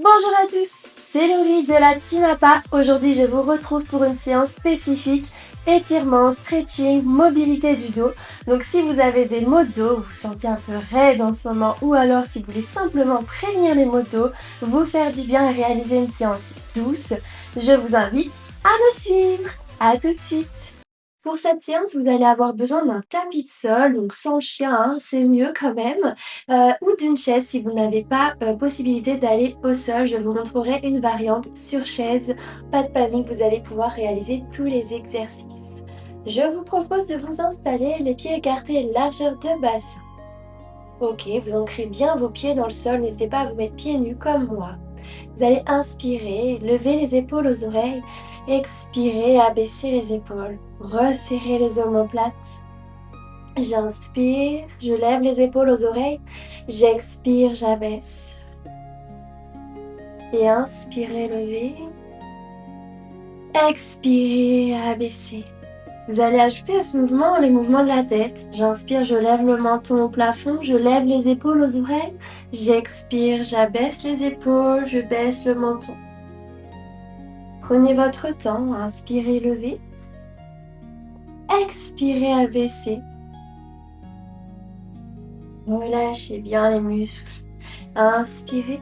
Bonjour à tous, c'est Laurie de la Team APA. Aujourd'hui, je vous retrouve pour une séance spécifique étirement, stretching, mobilité du dos. Donc si vous avez des maux de dos, vous vous sentez un peu raide en ce moment, ou alors si vous voulez simplement prévenir les maux de dos, vous faire du bien et réaliser une séance douce, je vous invite à me suivre. À tout de suite. Pour cette séance, vous allez avoir besoin d'un tapis de sol, donc sans le chien, hein, c'est mieux quand même, ou d'une chaise si vous n'avez pas possibilité d'aller au sol. Je vous montrerai une variante sur chaise. Pas de panique, vous allez pouvoir réaliser tous les exercices. Je vous propose de vous installer, les pieds écartés, largeur de bassin. Ok, vous ancrez bien vos pieds dans le sol, n'hésitez pas à vous mettre pieds nus comme moi. Vous allez inspirer, lever les épaules aux oreilles, expirer, abaisser les épaules, resserrer les omoplates. J'inspire, je lève les épaules aux oreilles, j'expire, j'abaisse. Et inspirez, levez. Expirez, abaissez. Vous allez ajouter à ce mouvement les mouvements de la tête. J'inspire, je lève le menton au plafond, je lève les épaules aux oreilles. J'expire, j'abaisse les épaules, je baisse le menton. Prenez votre temps, inspirez, levez. Expirez, abaissez. Relâchez bien les muscles. Inspirez.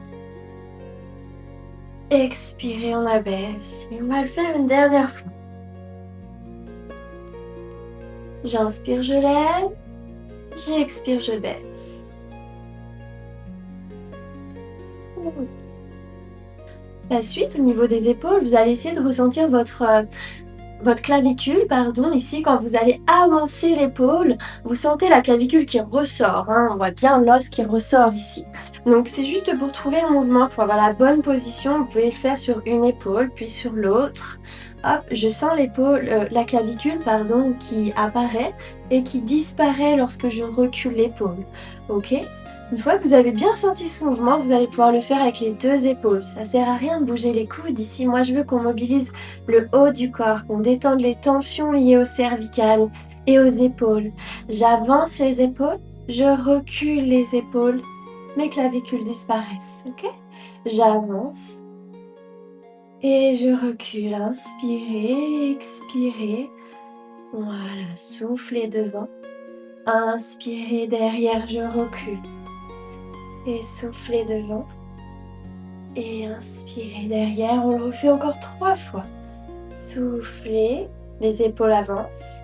Expirez, on abaisse. Et on va le faire une dernière fois. J'inspire, je lève. J'expire, je baisse. La suite, au niveau des épaules, vous allez essayer de ressentir votre clavicule, ici, quand vous allez avancer l'épaule, vous sentez la clavicule qui ressort, hein, on voit bien l'os qui ressort ici. Donc c'est juste pour trouver le mouvement, pour avoir la bonne position, vous pouvez le faire sur une épaule, puis sur l'autre. Hop, je sens la clavicule, qui apparaît et qui disparaît lorsque je recule l'épaule, ok ? Une fois que vous avez bien senti ce mouvement, vous allez pouvoir le faire avec les deux épaules. Ça sert à rien de bouger les coudes. Ici, moi, je veux qu'on mobilise le haut du corps, qu'on détende les tensions liées au cervical et aux épaules. J'avance les épaules, je recule les épaules, mes clavicules disparaissent, ok ? J'avance et je recule. Inspirez, expirez. Voilà, soufflez devant. Inspirez derrière, je recule. Et soufflez devant. Et inspirez derrière. On le refait encore 3 fois. Soufflez, les épaules avancent.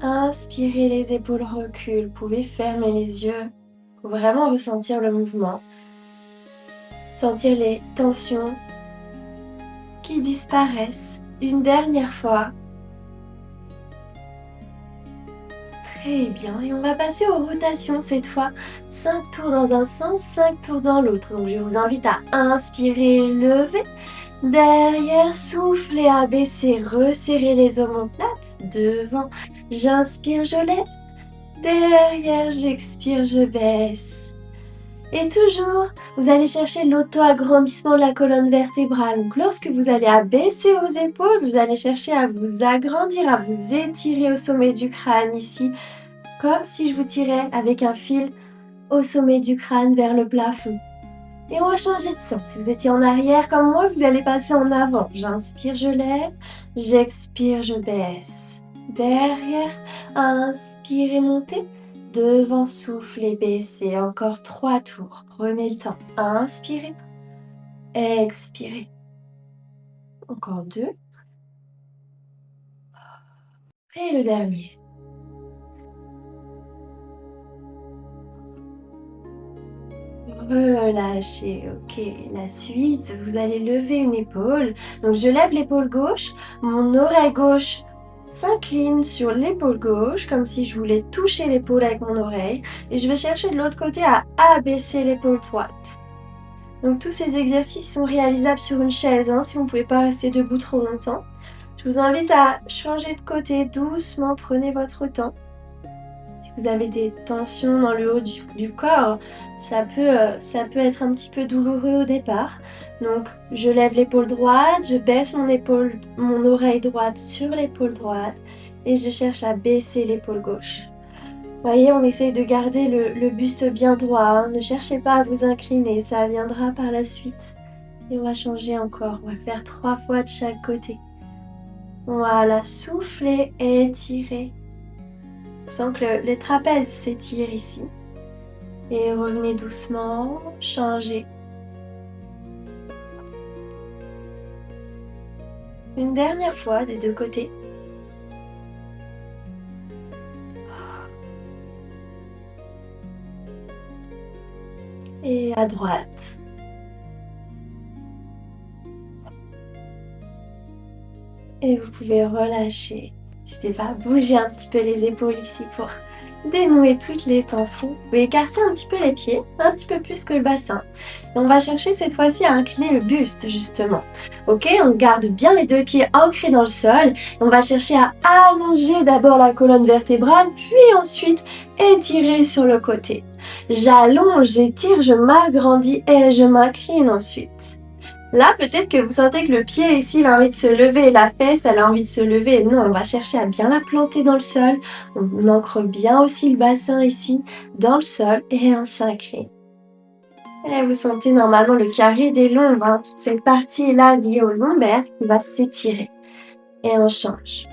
Inspirez, les épaules reculent. Vous pouvez fermer les yeux pour vraiment ressentir le mouvement. Sentir les tensions qui disparaissent. Une dernière fois. Très bien, et on va passer aux rotations cette fois. 5 tours dans un sens, 5 tours dans l'autre. Donc je vous invite à inspirer, lever. Derrière, souffler, abaisser, resserrer les omoplates. Devant, j'inspire, je lève. Derrière, j'expire, je baisse. Et toujours, vous allez chercher l'auto-agrandissement de la colonne vertébrale. Donc lorsque vous allez abaisser vos épaules, vous allez chercher à vous agrandir, à vous étirer au sommet du crâne ici. Comme si je vous tirais avec un fil au sommet du crâne vers le plafond. Et on va changer de sens. Si vous étiez en arrière comme moi, vous allez passer en avant. J'inspire, je lève. J'expire, je baisse. Derrière, inspirez, montez. Devant, soufflez, baissez. Encore 3 tours. Prenez le temps. Inspirez. Expirez. Encore 2. Et le dernier. Relâchez, ok. La suite, vous allez lever une épaule. Donc je lève l'épaule gauche, mon oreille gauche s'incline sur l'épaule gauche, comme si je voulais toucher l'épaule avec mon oreille. Et je vais chercher de l'autre côté à abaisser l'épaule droite. Donc tous ces exercices sont réalisables sur une chaise, hein, si vous ne pouvez pas rester debout trop longtemps. Je vous invite à changer de côté doucement, prenez votre temps. Si vous avez des tensions dans le haut du corps, ça peut être un petit peu douloureux au départ. Donc, je lève l'épaule droite, je baisse mon oreille droite sur l'épaule droite et je cherche à baisser l'épaule gauche. Vous voyez, on essaye de garder le buste bien droit, hein. Ne cherchez pas à vous incliner, ça viendra par la suite. Et on va changer encore. On va faire 3 fois de chaque côté. Voilà, soufflez et étirez. Je sens que le trapèze s'étire ici. Et revenez doucement, changez. Une dernière fois des deux côtés. Et à droite. Et vous pouvez relâcher. N'hésitez pas à bouger un petit peu les épaules ici pour dénouer toutes les tensions. Vous pouvez écarter un petit peu les pieds, un petit peu plus que le bassin. Et on va chercher cette fois-ci à incliner le buste, justement. Ok, on garde bien les deux pieds ancrés dans le sol. On va chercher à allonger d'abord la colonne vertébrale, puis ensuite étirer sur le côté. J'allonge, j'étire, je m'agrandis et je m'incline ensuite. Là, peut-être que vous sentez que le pied ici, il a envie de se lever, la fesse, elle a envie de se lever. Non, on va chercher à bien la planter dans le sol. On ancre bien aussi le bassin ici, dans le sol, et on s'incline. Et vous sentez normalement le carré des lombes, hein, toute cette partie-là liée au lombaire qui va s'étirer. Et on change.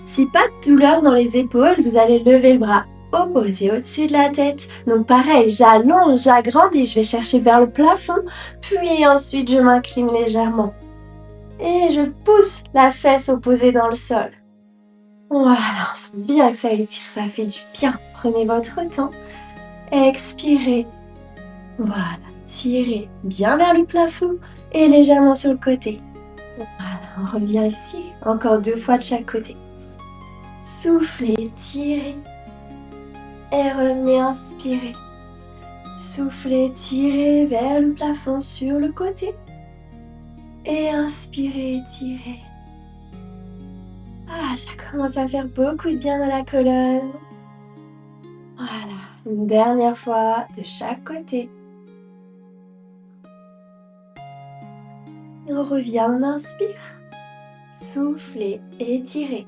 Si pas de douleur dans les épaules, vous allez lever le bras opposé au-dessus de la tête. Donc pareil, j'allonge, j'agrandis, je vais chercher vers le plafond, puis ensuite je m'incline légèrement. Et je pousse la fesse opposée dans le sol. Voilà, on sent bien que ça étire, ça fait du bien. Prenez votre temps, expirez. Voilà, tirez bien vers le plafond et légèrement sur le côté. Voilà, on revient ici, encore 2 fois de chaque côté. Soufflez, tirez. Et revenez, inspirez. Soufflez, tirez vers le plafond sur le côté. Et inspirez, tirez. Ah, ça commence à faire beaucoup de bien dans la colonne. Voilà, une dernière fois de chaque côté. On revient, on inspire. Soufflez, étirez.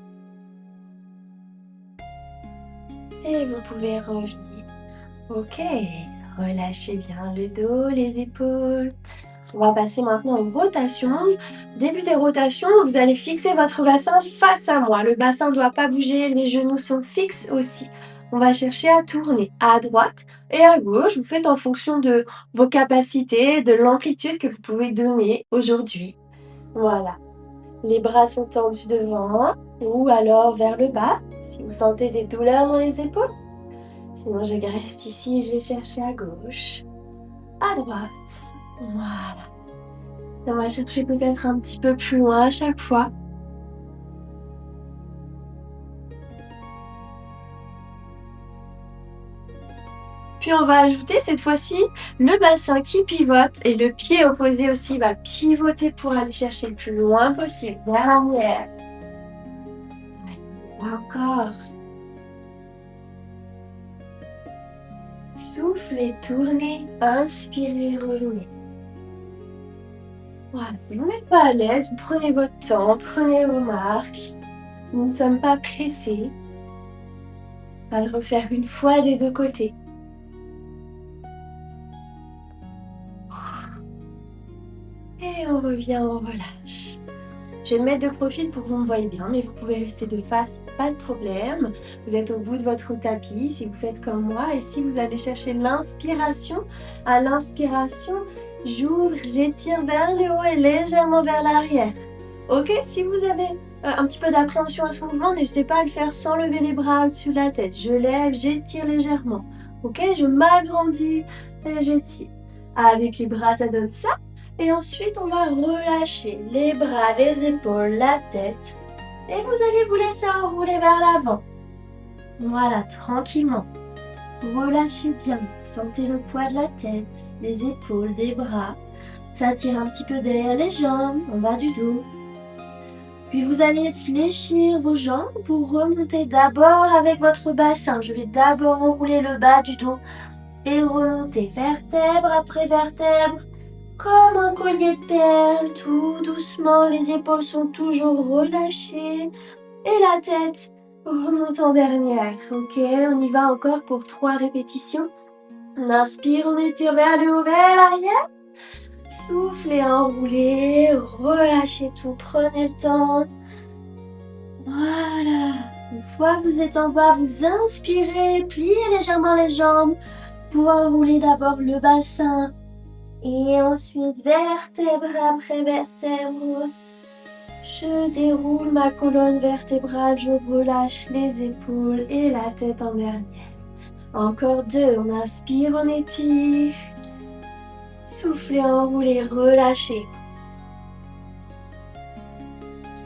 Et vous pouvez revenir. Ok, relâchez bien le dos, les épaules. On va passer maintenant aux rotations. Début des rotations, vous allez fixer votre bassin face à moi. Le bassin ne doit pas bouger, les genoux sont fixes aussi. On va chercher à tourner à droite et à gauche. Vous faites en fonction de vos capacités, de l'amplitude que vous pouvez donner aujourd'hui. Voilà. Les bras sont tendus devant ou alors vers le bas si vous sentez des douleurs dans les épaules. Sinon, je reste ici et je vais chercher à gauche, à droite. Voilà. Et on va chercher peut-être un petit peu plus loin à chaque fois. Puis on va ajouter cette fois-ci le bassin qui pivote et le pied opposé aussi va pivoter pour aller chercher le plus loin possible vers l'arrière. Encore. Soufflez, tournez, inspirez, revenez. Voilà, si vous n'êtes pas à l'aise, vous prenez votre temps, prenez vos marques. Nous ne sommes pas pressés. On va le refaire une fois des deux côtés. Et on revient, on relâche. Je vais me mettre de profil pour que vous me voyez bien, mais vous pouvez rester de face, pas de problème. Vous êtes au bout de votre tapis, si vous faites comme moi. Et si vous allez chercher l'inspiration, à l'inspiration, j'ouvre, j'étire vers le haut et légèrement vers l'arrière. Ok, si vous avez un petit peu d'appréhension à ce mouvement, n'hésitez pas à le faire sans lever les bras au-dessus de la tête. Je lève, j'étire légèrement. Ok, je m'agrandis et j'étire. Avec les bras, ça donne ça. Et ensuite, on va relâcher les bras, les épaules, la tête. Et vous allez vous laisser enrouler vers l'avant. Voilà, tranquillement. Relâchez bien. Sentez le poids de la tête, des épaules, des bras. Ça tire un petit peu derrière les jambes, en bas du dos. Puis vous allez fléchir vos jambes pour remonter d'abord avec votre bassin. Je vais d'abord enrouler le bas du dos et remonter vertèbre après vertèbre. Comme un collier de perles, tout doucement, les épaules sont toujours relâchées et la tête remonte en dernière. Ok, on y va encore pour 3 répétitions. On inspire, on étire vers le haut, vers l'arrière. Soufflez, enroulez, relâchez tout, prenez le temps. Voilà. Une fois que vous êtes en bas, vous inspirez, pliez légèrement les jambes pour enrouler d'abord le bassin. Et ensuite, vertèbre après vertèbre. Je déroule ma colonne vertébrale, je relâche les épaules et la tête en dernier. Encore 2, on inspire, on étire. Soufflez, enroulez, relâchez.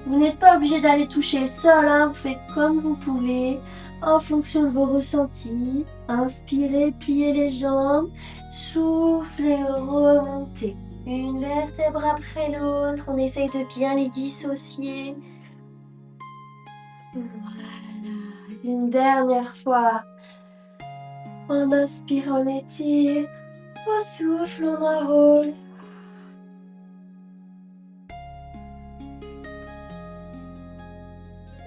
Vous n'êtes pas obligé d'aller toucher le sol, hein. Vous faites comme vous pouvez, en fonction de vos ressentis. Inspirez, pliez les jambes, soufflez, remontez. Une vertèbre après l'autre, on essaye de bien les dissocier. Voilà, une dernière fois. On inspire, on étire, on souffle, on enroule.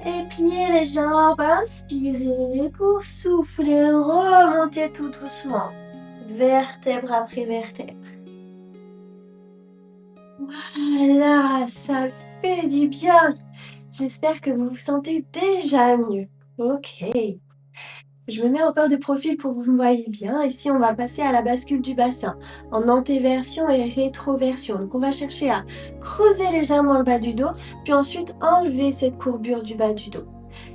Et pliez les jambes, inspirez pour souffler, remontez tout doucement, vertèbre après vertèbre. Voilà, ça fait du bien. J'espère que vous vous sentez déjà mieux. Ok. Je me mets encore de profil pour que vous me voyez bien. Ici, on va passer à la bascule du bassin en antéversion et rétroversion. Donc, on va chercher à creuser légèrement le bas du dos, puis ensuite enlever cette courbure du bas du dos.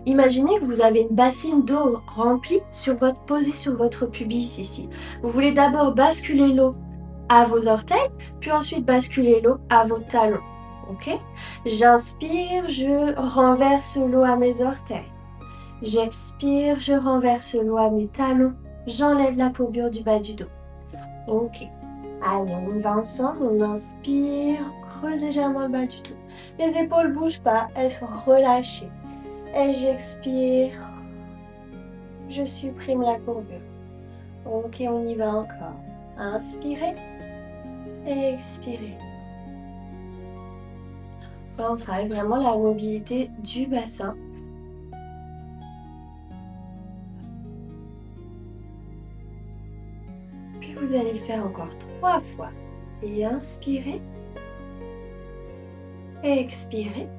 Imaginez que vous avez une bassine d'eau remplie posée sur votre pubis ici. Vous voulez d'abord basculer l'eau à vos orteils, puis ensuite basculer l'eau à vos talons. Ok? J'inspire, je renverse l'eau à mes orteils. J'expire, je renverse l'eau à mes talons. J'enlève la courbure du bas du dos. Ok. Allez, on va ensemble. On inspire, creuse légèrement le bas du dos. Les épaules ne bougent pas, elles sont relâchées. Et j'expire. Je supprime la courbure. Ok, on y va encore. Inspirez. Et expirez. Là, on travaille vraiment la mobilité du bassin. Puis vous allez le faire encore 3 fois. Et inspirez. Et expirez.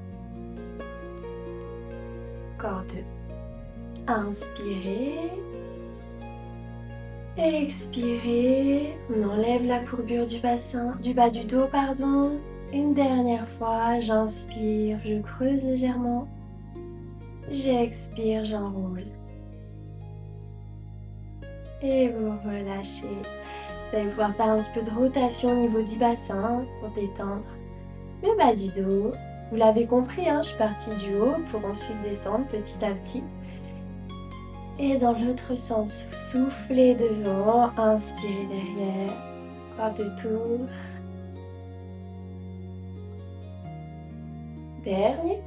Encore 2. Inspirez. Et expirez. On enlève la courbure du bassin, du bas du dos, pardon. Une dernière fois, j'inspire, je creuse légèrement. J'expire, j'enroule. Et vous relâchez. Vous allez pouvoir faire un petit peu de rotation au niveau du bassin pour détendre le bas du dos. Vous l'avez compris, hein, je suis partie du haut pour ensuite descendre petit à petit. Et dans l'autre sens, soufflez devant, inspirez derrière. Encore 2 tours. Dernier.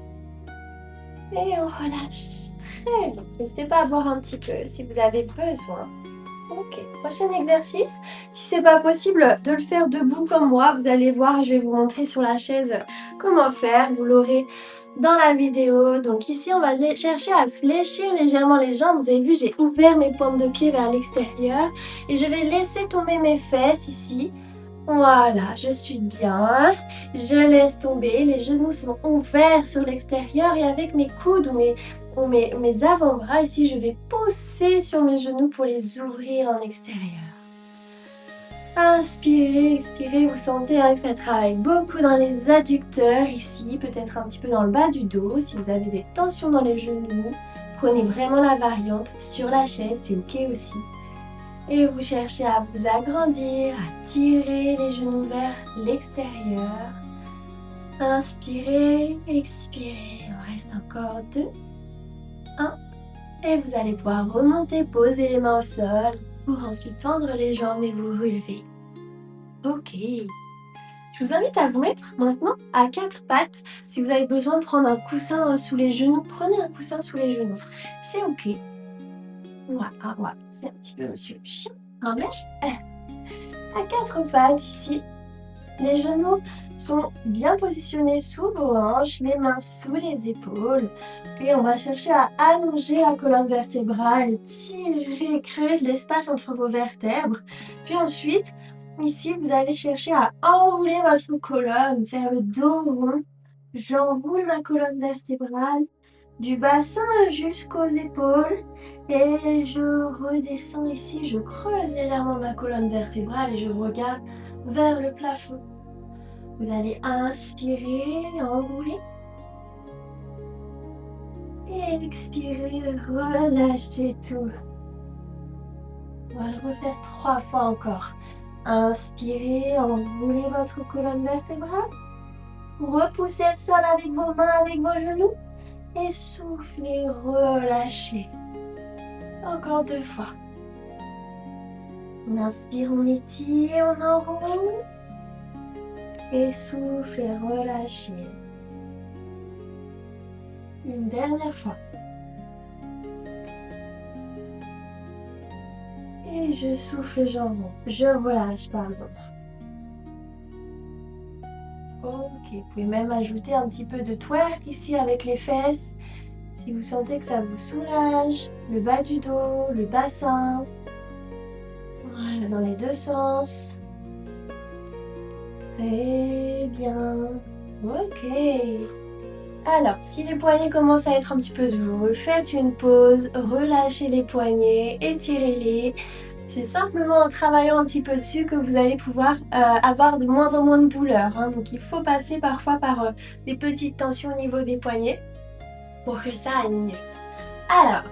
Et on relâche. Très bien. N'hésitez pas à voir un petit peu si vous avez besoin. Ok, prochain exercice. Si c'est pas possible de le faire debout comme moi, vous allez voir, je vais vous montrer sur la chaise comment faire. Vous l'aurez dans la vidéo. Donc ici, on va chercher à fléchir légèrement les jambes. Vous avez vu, j'ai ouvert mes pointes de pied vers l'extérieur et je vais laisser tomber mes fesses ici. Voilà, je suis bien. Je laisse tomber. Les genoux sont ouverts sur l'extérieur et avec mes coudes ou mes avant-bras ici, je vais pousser sur mes genoux pour les ouvrir en extérieur. Inspirez, expirez. Vous sentez que ça travaille beaucoup dans les adducteurs ici, peut-être un petit peu dans le bas du dos. Si vous avez des tensions dans les genoux, prenez vraiment la variante sur la chaise, c'est ok aussi. Et vous cherchez à vous agrandir, à tirer les genoux vers l'extérieur. Inspirez, expirez. Il reste encore 2. 1. Et vous allez pouvoir remonter, poser les mains au sol pour ensuite tendre les jambes et vous relever. Ok. Je vous invite à vous mettre maintenant à 4 pattes. Si vous avez besoin de prendre un coussin sous les genoux, prenez un coussin sous les genoux. C'est ok. Voilà, c'est un petit peu monsieur le chien. À 4 pattes ici. Les genoux sont bien positionnés sous vos hanches, les mains sous les épaules. Et on va chercher à allonger la colonne vertébrale, tirer, créer de l'espace entre vos vertèbres. Puis ensuite, Ici, vous allez chercher à enrouler votre colonne, faire le dos rond. J'enroule ma colonne vertébrale du bassin jusqu'aux épaules et je redescends ici. Je creuse légèrement ma colonne vertébrale et je regarde vers le plafond. Vous allez inspirer, enrouler. Et expirer, relâchez tout. On va le refaire 3 fois encore. Inspirez, enroulez votre colonne vertébrale. Repoussez le sol avec vos mains, avec vos genoux. Et soufflez, relâchez. Encore 2 fois. On inspire, on étire, on enroule. Et soufflez, relâchez. Une dernière fois. Et je souffle, j'enroule. Je relâche, pardon. Ok, vous pouvez même ajouter un petit peu de twerk ici avec les fesses. Si vous sentez que ça vous soulage, le bas du dos, le bassin. Voilà, dans les 2 sens. Très bien. Ok. Alors, si les poignets commencent à être un petit peu douloureux, faites une pause, relâchez les poignets, étirez-les. C'est simplement en travaillant un petit peu dessus que vous allez pouvoir avoir de moins en moins de douleur. Hein. Donc il faut passer parfois par des petites tensions au niveau des poignets pour que ça aille mieux. Alors,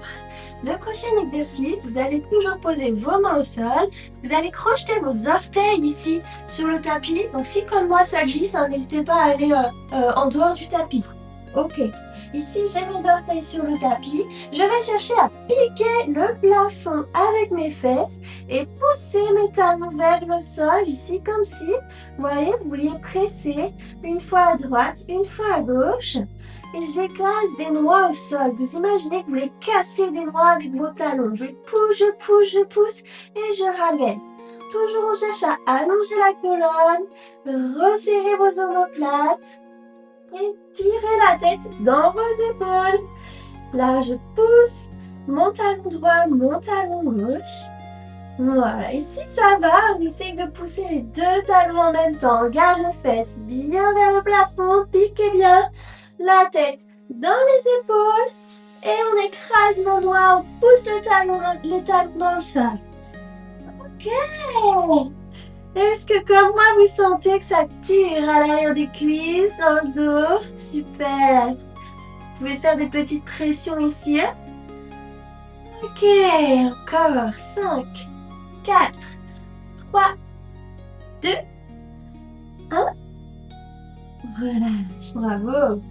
le prochain exercice, vous allez toujours poser vos mains au sol. Vous allez crocheter vos orteils ici sur le tapis. Donc si comme moi ça glisse, hein, n'hésitez pas à aller en dehors du tapis. Ok, ici j'ai mes orteils sur le tapis. Je vais chercher à piquer le plafond avec mes fesses et pousser mes talons vers le sol, ici comme si, vous voyez, vous vouliez presser une fois à droite, une fois à gauche. Et j'écrase des noix au sol. Vous imaginez que vous voulez casser des noix avec vos talons. Je pousse, je pousse, je pousse et je ramène. Toujours on cherche à allonger la colonne, resserrer vos omoplates. Et tirez la tête dans vos épaules. Là, je pousse mon talon droit, mon talon gauche. Voilà, ici ça va, on essaye de pousser les 2 talons en même temps. Garde les fesses bien vers le plafond, piquez bien la tête dans les épaules. Et on écrase nos doigts, on pousse les talons dans le sol. Ok. Est-ce que comme moi vous sentez que ça tire à l'arrière des cuisses, dans le dos? Super. Vous pouvez faire des petites pressions ici. Ok, encore 5, 4, 3, 2, 1. Relâche, bravo.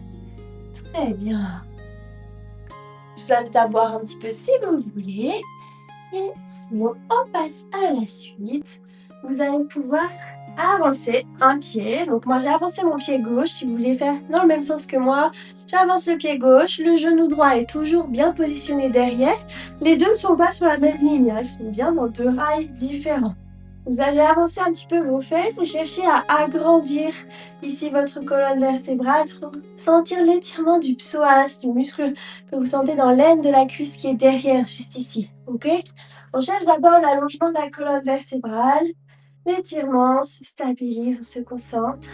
Très bien. Je vous invite à boire un petit peu si vous voulez. Et sinon, on passe à la suite. Vous allez pouvoir avancer un pied. Donc moi j'ai avancé mon pied gauche. Si vous voulez faire dans le même sens que moi, j'avance le pied gauche. Le genou droit est toujours bien positionné derrière. Les deux ne sont pas sur la même ligne. Ils sont bien dans 2 rails différents. Vous allez avancer un petit peu vos fesses et chercher à agrandir ici votre colonne vertébrale pour sentir l'étirement du psoas, du muscle que vous sentez dans l'aine de la cuisse qui est derrière, juste ici. Ok? On cherche d'abord l'allongement de la colonne vertébrale. L'étirement, on se stabilise, on se concentre.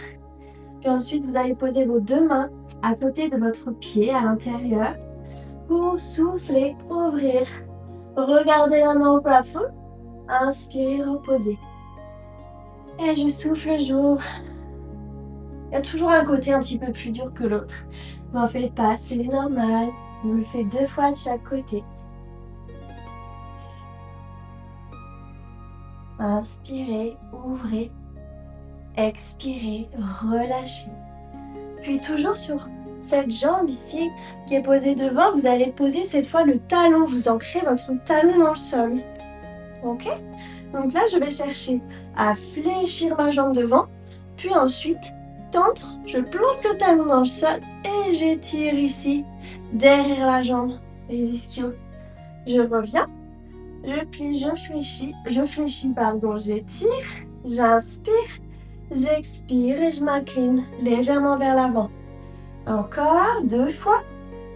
Puis ensuite, vous allez poser vos 2 mains à côté de votre pied à l'intérieur pour souffler, ouvrir. Regardez la main au plafond. Inspirez, reposez. Et je souffle, j'ouvre. Il y a toujours un côté un petit peu plus dur que l'autre. Vous en faites pas, c'est normal. On le fait 2 fois de chaque côté. Inspirez, ouvrez. Expirez, relâchez. Puis toujours sur cette jambe ici qui est posée devant, vous allez poser cette fois le talon. Vous ancrez votre talon dans le sol. Ok? Donc là, je vais chercher à fléchir ma jambe devant. Puis ensuite, tendre, je plante le talon dans le sol et j'étire ici, derrière la jambe, les ischios. Je reviens. Je plie, je fléchis, j'étire, j'inspire, j'expire et je m'incline légèrement vers l'avant. Encore 2 fois.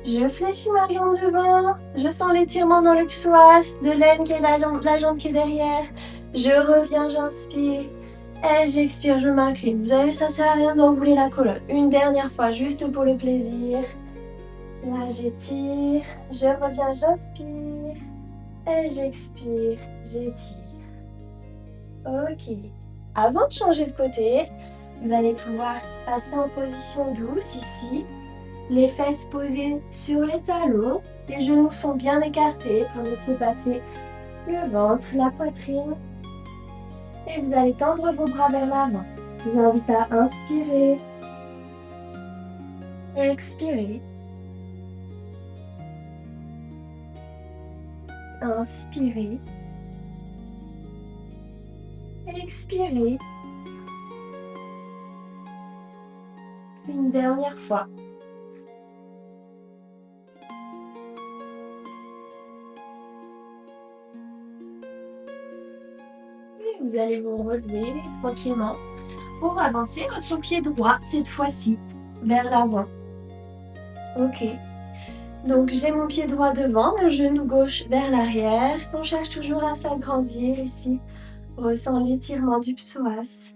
Je fléchis ma jambe devant, je sens l'étirement dans le psoas, de l'aine qui est la jambe qui est derrière. Je reviens, j'inspire, Et j'expire, je m'incline. Vous avez vu, ça sert à rien d'enrouler la colonne. Une dernière fois, juste pour le plaisir. Là, j'étire. Je reviens, j'inspire. Et j'expire, j'étire. Ok. Avant de changer de côté, vous allez pouvoir passer en position douce ici. Les fesses posées sur les talons. Les genoux sont bien écartés pour laisser passer le ventre, la poitrine. Et vous allez tendre vos bras vers l'avant. Je vous invite à inspirer. Expirer. Inspirer. Expirer. Une dernière fois. Et vous allez vous relever tranquillement pour avancer votre pied droit cette fois-ci vers l'avant. Ok. Donc j'ai mon pied droit devant, mon genou gauche vers l'arrière. On cherche toujours à s'agrandir ici. On ressent l'étirement du psoas.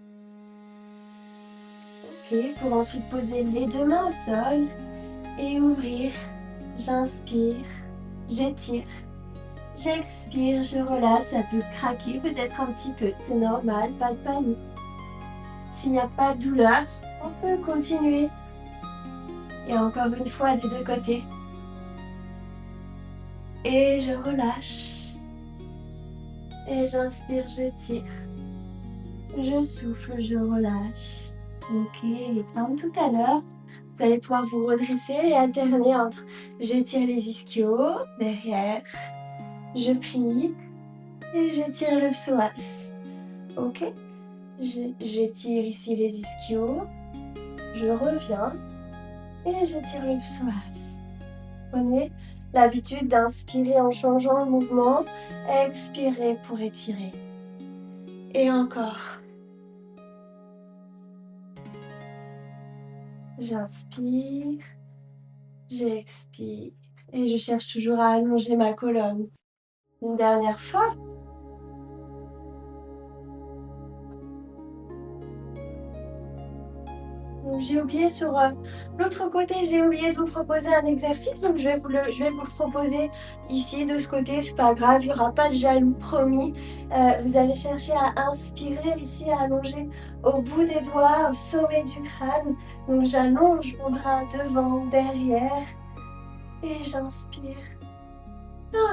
Ok, pour ensuite poser les deux mains au sol et ouvrir. J'inspire, j'étire, j'expire, je relâche. Ça peut craquer peut-être un petit peu, c'est normal, pas de panique. S'il n'y a pas de douleur, on peut continuer. Et encore une fois des deux côtés. Et je relâche. Et j'inspire, j'étire. Je souffle, je relâche. Ok, comme tout à l'heure, vous allez pouvoir vous redresser et alterner entre j'étire les ischios derrière, je plie et j'étire le psoas. Ok, j'étire ici les ischios, je reviens et j'étire le psoas. Prenez l'habitude d'inspirer en changeant le mouvement, expirer pour étirer. Et encore. J'inspire, j'expire et je cherche toujours à allonger ma colonne. Une dernière fois. Donc j'ai oublié sur l'autre côté, j'ai oublié de vous proposer un exercice, donc je vais vous le proposer ici de ce côté, c'est pas grave, il n'y aura pas de jaloux, promis. Vous allez chercher à inspirer ici, à allonger au bout des doigts, au sommet du crâne. Donc j'allonge mon bras devant, derrière et j'inspire.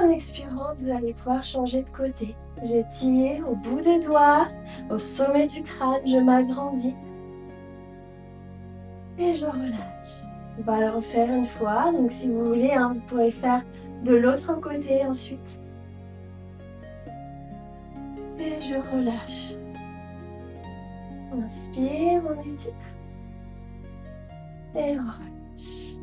En expirant, vous allez pouvoir changer de côté. J'étire au bout des doigts, au sommet du crâne, je m'agrandis. Et je relâche. On va le refaire une fois. Donc si vous voulez, vous pouvez faire de l'autre côté ensuite. Et je relâche. Inspire, on étire. Et on relâche.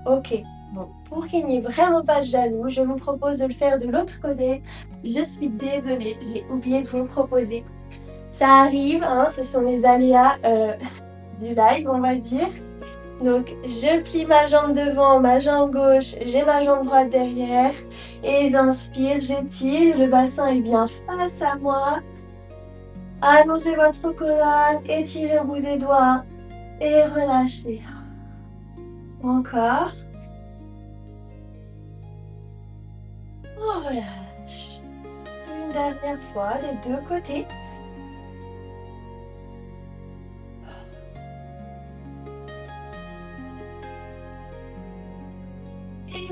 Ok. Bon, pour qu'il n'y ait vraiment pas de jaloux, je vous propose de le faire de l'autre côté. Je suis désolée, j'ai oublié de vous le proposer. Ça arrive, ce sont les aléas du live, on va dire. Donc, je plie ma jambe devant, ma jambe gauche, j'ai ma jambe droite derrière. Et j'inspire, j'étire, le bassin est bien face à moi. Allongez votre colonne, étirez au bout des doigts et relâchez. Encore. On relâche. Une dernière fois des deux côtés.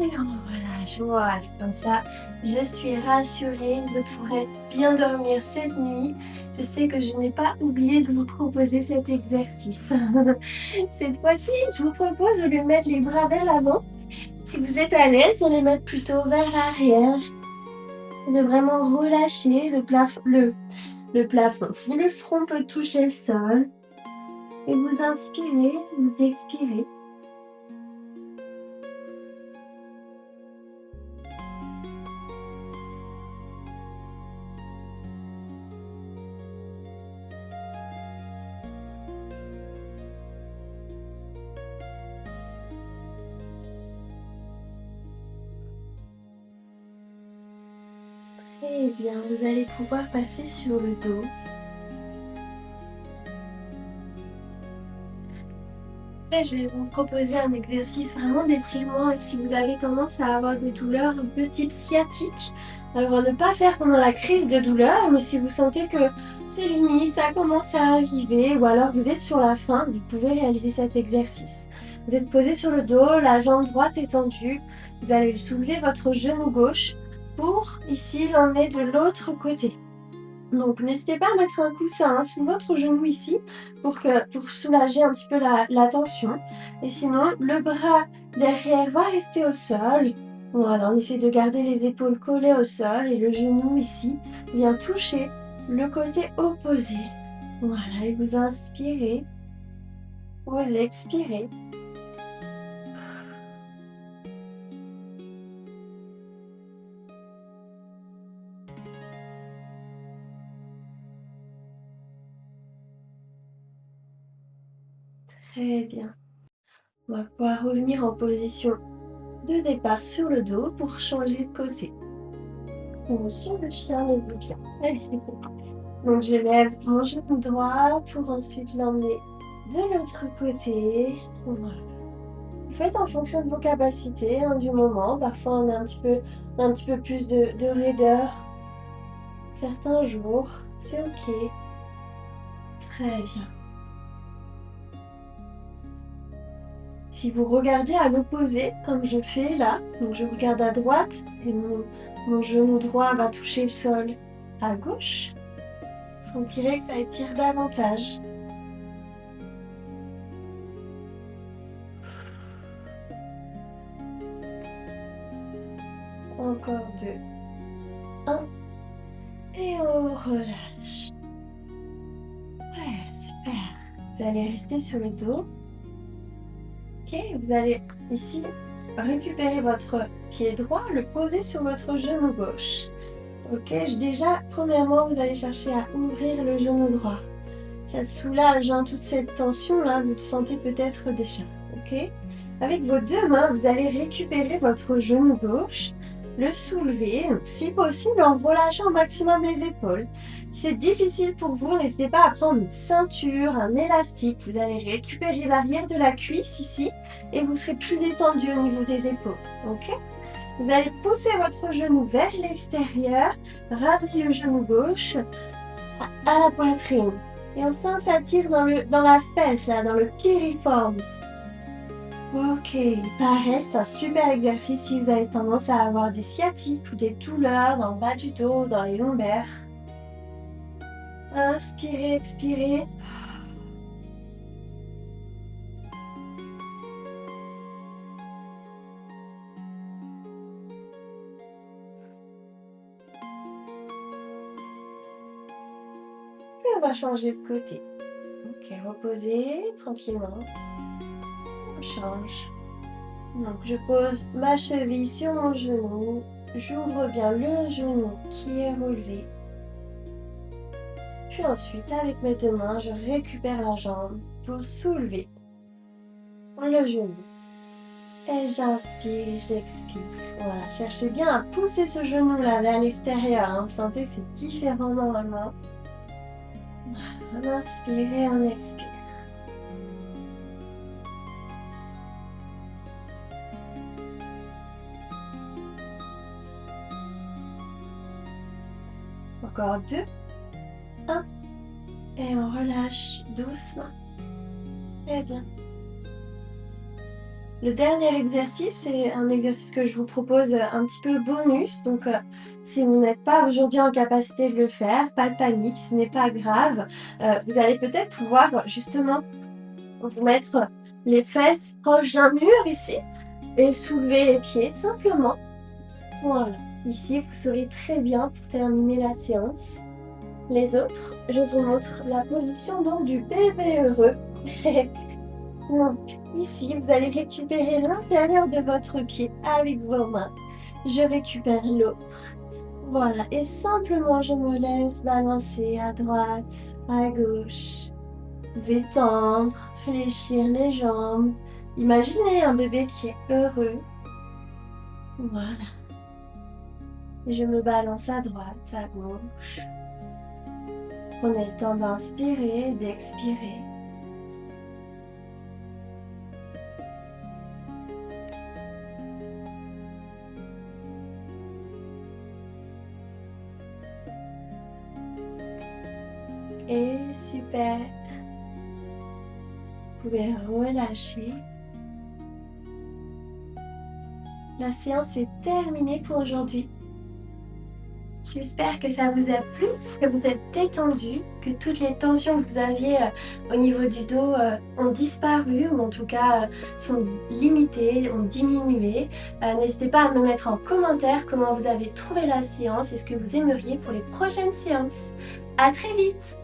Et on relâche. Voilà, comme ça, je suis rassurée. Je pourrai bien dormir cette nuit. Je sais que je n'ai pas oublié de vous proposer cet exercice. Cette fois-ci, je vous propose de lui mettre les bras vers l'avant. Si vous êtes à l'aise, de les mettre plutôt vers l'arrière. De vraiment relâcher le plafond. Le front peut toucher le sol. Et vous inspirez, vous expirez. Très bien, vous allez pouvoir passer sur le dos. Après, je vais vous proposer un exercice vraiment d'étirement et si vous avez tendance à avoir des douleurs un peu type sciatique, alors à ne pas faire pendant la crise de douleur, mais si vous sentez que c'est limite, ça commence à arriver, ou alors vous êtes sur la fin, vous pouvez réaliser cet exercice. Vous êtes posé sur le dos, la jambe droite est tendue, vous allez soulever votre genou gauche pour ici l'emmener de l'autre côté. Donc n'hésitez pas à mettre un coussin sous votre genou ici pour soulager un petit peu la tension. Et sinon, le bras derrière va rester au sol. Voilà, on essaie de garder les épaules collées au sol et le genou ici vient toucher le côté opposé. Voilà, et vous inspirez, vous expirez. Très bien. On va pouvoir revenir en position de départ sur le dos pour changer de côté. Sur le chien le veut bien. Donc je lève mon genou droit pour ensuite l'emmener de l'autre côté. Voilà. Vous faites en fonction de vos capacités, du moment. Parfois on a un petit peu plus de raideur. Certains jours, c'est ok. Très bien. Si vous regardez à l'opposé, comme je fais là, donc je regarde à droite et mon genou droit va toucher le sol à gauche, sentirez que ça étire davantage. Encore 2. 1. Et on relâche. Ouais, super. Vous allez rester sur le dos. Ok, vous allez ici récupérer votre pied droit, le poser sur votre genou gauche. Ok, déjà, premièrement, vous allez chercher à ouvrir le genou droit. Ça soulage toute cette tension-là, vous le sentez peut-être déjà. Ok, avec vos deux mains, vous allez récupérer votre genou gauche, le soulever, si possible en relâchant au maximum les épaules. Si c'est difficile pour vous, n'hésitez pas à prendre une ceinture, un élastique. Vous allez récupérer l'arrière de la cuisse ici et vous serez plus détendu au niveau des épaules. Ok ? Vous allez pousser votre genou vers l'extérieur, ramener le genou gauche à la poitrine. Et on sent que ça tire dans la fesse, là, dans le piriforme. Ok, pareil, c'est un super exercice si vous avez tendance à avoir des sciatiques ou des douleurs dans le bas du dos, dans les lombaires. Inspirez, expirez. Puis on va changer de côté. Ok, reposez tranquillement. On change. Donc je pose ma cheville sur mon genou. J'ouvre bien le genou qui est relevé. Puis ensuite, avec mes deux mains, je récupère la jambe pour soulever le genou. Et j'inspire, j'expire. Voilà, cherchez bien à pousser ce genou-là vers l'extérieur. Vous sentez que c'est différent normalement. On inspire et on expire. Encore 2. 1. Et on relâche doucement. Très bien. Le dernier exercice, c'est un exercice que je vous propose un petit peu bonus. Donc, si vous n'êtes pas aujourd'hui en capacité de le faire, pas de panique, ce n'est pas grave. Vous allez peut-être pouvoir justement vous mettre les fesses proches d'un mur ici et soulever les pieds simplement. Voilà. Ici, vous serez très bien pour terminer la séance. Les autres, je vous montre la position donc du bébé heureux. Donc, ici, vous allez récupérer l'intérieur de votre pied avec vos mains. Je récupère l'autre. Voilà, et simplement, je me laisse balancer à droite, à gauche. Vous pouvez tendre, fléchir les jambes. Imaginez un bébé qui est heureux. Voilà. Et je me balance à droite, à gauche. Prenez le temps d'inspirer et d'expirer. Et super. Vous pouvez relâcher. La séance est terminée pour aujourd'hui. J'espère que ça vous a plu, que vous êtes détendu, que toutes les tensions que vous aviez au niveau du dos ont disparu ou en tout cas sont limitées, ont diminué. N'hésitez pas à me mettre en commentaire comment vous avez trouvé la séance et ce que vous aimeriez pour les prochaines séances. À très vite!